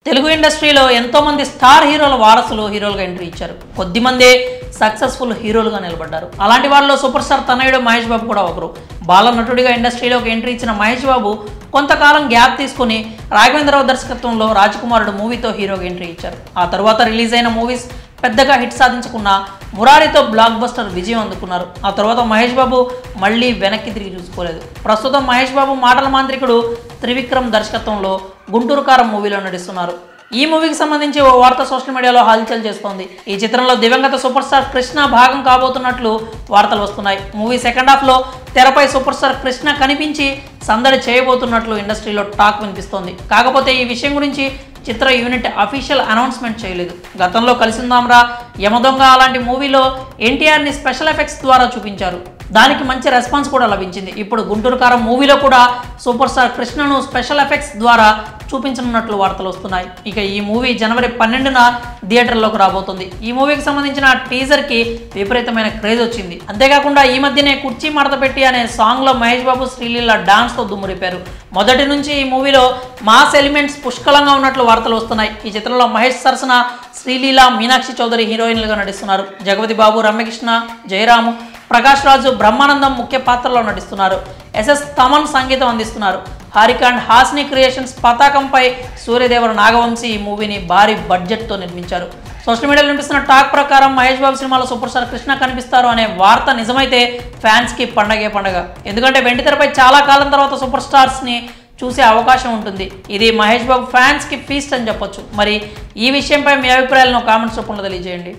తెలుగు ఇండస్ట్రీలో ఎంతో మంది స్టార్ హీరోల వారసులు హీరోలుగా ఎంట్రీ ఇచ్చారు. కొద్దిమందే సక్సెస్ఫుల్ హీరోలుగా నిలబడ్డారు. అలాంటి వాళ్ళలో సూపర్ స్టార్ తనయుడు మహేష్ బాబు కూడా ఒకరు. బాల నటుడిగా ఇండస్ట్రీలోకి ఎంట్రీ ఇచ్చిన మహేష్ బాబు కొంతకాలం గ్యాప్ తీసుకుని రాఘవేంద్రరావు దర్శకత్వంలో రాజకుమారుడు మూవీతో హీరోగా ఎంట్రీ ఇచ్చారు. ఆ తర్వాత రిలీజ్ అయిన మూవీస్ పెద్దగా హిట్ సాధించుకున్న మురారితో బ్లాక్ బస్టర్ విజయం అందుకున్నారు. ఆ తర్వాత మహేష్ బాబు మళ్ళీ వెనక్కి తిరిగి చూసుకోలేదు. ప్రస్తుతం మహేష్ బాబు మాటల మాంత్రికుడు త్రివిక్రమ్ దర్శకత్వంలో గుంటూరు కారం మూవీలో నటిస్తున్నారు. ఈ మూవీకి సంబంధించి ఓ వార్త సోషల్ మీడియాలో హల్చల్ చేస్తోంది. ఈ చిత్రంలో దివంగత సూపర్ స్టార్ కృష్ణ భాగం కాబోతున్నట్లు వార్తలు వస్తున్నాయి. మూవీ సెకండ్ హాఫ్లో తెరపై సూపర్ స్టార్ కృష్ణ కనిపించి సందడి చేయబోతున్నట్లు ఇండస్ట్రీలో టాక్ వినిపిస్తోంది. కాకపోతే ఈ విషయం గురించి చిత్ర యూనిట్ అఫీషియల్ అనౌన్స్మెంట్ చేయలేదు. గతంలో కలిసిందాంరా, యమదొంగ అలాంటి మూవీలో ఎన్టీఆర్ని స్పెషల్ ఎఫెక్ట్స్ ద్వారా చూపించారు. దానికి మంచి రెస్పాన్స్ కూడా లభించింది. ఇప్పుడు గుంటూరు కారం మూవీలో కూడా సూపర్ స్టార్ కృష్ణను స్పెషల్ ఎఫెక్ట్స్ ద్వారా చూపించనున్నట్లు వార్తలు వస్తున్నాయి. ఇక ఈ మూవీ జనవరి 12న థియేటర్లోకి రాబోతుంది. ఈ మూవీకి సంబంధించిన టీజర్కి విపరీతమైన క్రేజ్ వచ్చింది. అంతేకాకుండా ఈ మధ్యనే కుర్చీ మడత పెట్టి అనే సాంగ్లో మహేష్ బాబు శ్రీలీల డాన్స్తో దుమ్మురిపారు. మొదటి నుంచి ఈ మూవీలో మాస్ ఎలిమెంట్స్ పుష్కలంగా ఉన్నట్లు వార్తలు వస్తున్నాయి. ఈ చిత్రంలో మహేష్ సరసన శ్రీలీల, మీనాక్షి చౌదరి హీరోయిన్లుగా నటిస్తున్నారు. జగపతి బాబు, రమ్యకృష్ణ, జయరాము, ప్రకాష్ రాజు, బ్రహ్మానందం ముఖ్య పాత్రలో నటిస్తున్నారు. ఎస్ఎస్ తమన్ సంగీతం అందిస్తున్నారు. హారిక అండ్ హాస్ని క్రియేషన్స్ పతాకంపై సూర్యదేవర నాగవంశీ ఈ మూవీని భారీ బడ్జెట్తో నిర్మించారు. సోషల్ మీడియాలో వినిపిస్తున్న టాక్ ప్రకారం మహేష్ బాబు సినిమాలో సూపర్ స్టార్ కృష్ణ కనిపిస్తారు అనే వార్త నిజమైతే ఫ్యాన్స్కి పండగే పండగ. ఎందుకంటే వెండితెరపై చాలా కాలం తర్వాత సూపర్ స్టార్స్ని చూసే అవకాశం ఉంటుంది. ఇది మహేష్ బాబు ఫ్యాన్స్కి ఫీస్ట్ అని చెప్పొచ్చు. మరి ఈ విషయంపై మీ అభిప్రాయాలను కామెంట్స్ రూపంలో తెలియజేయండి.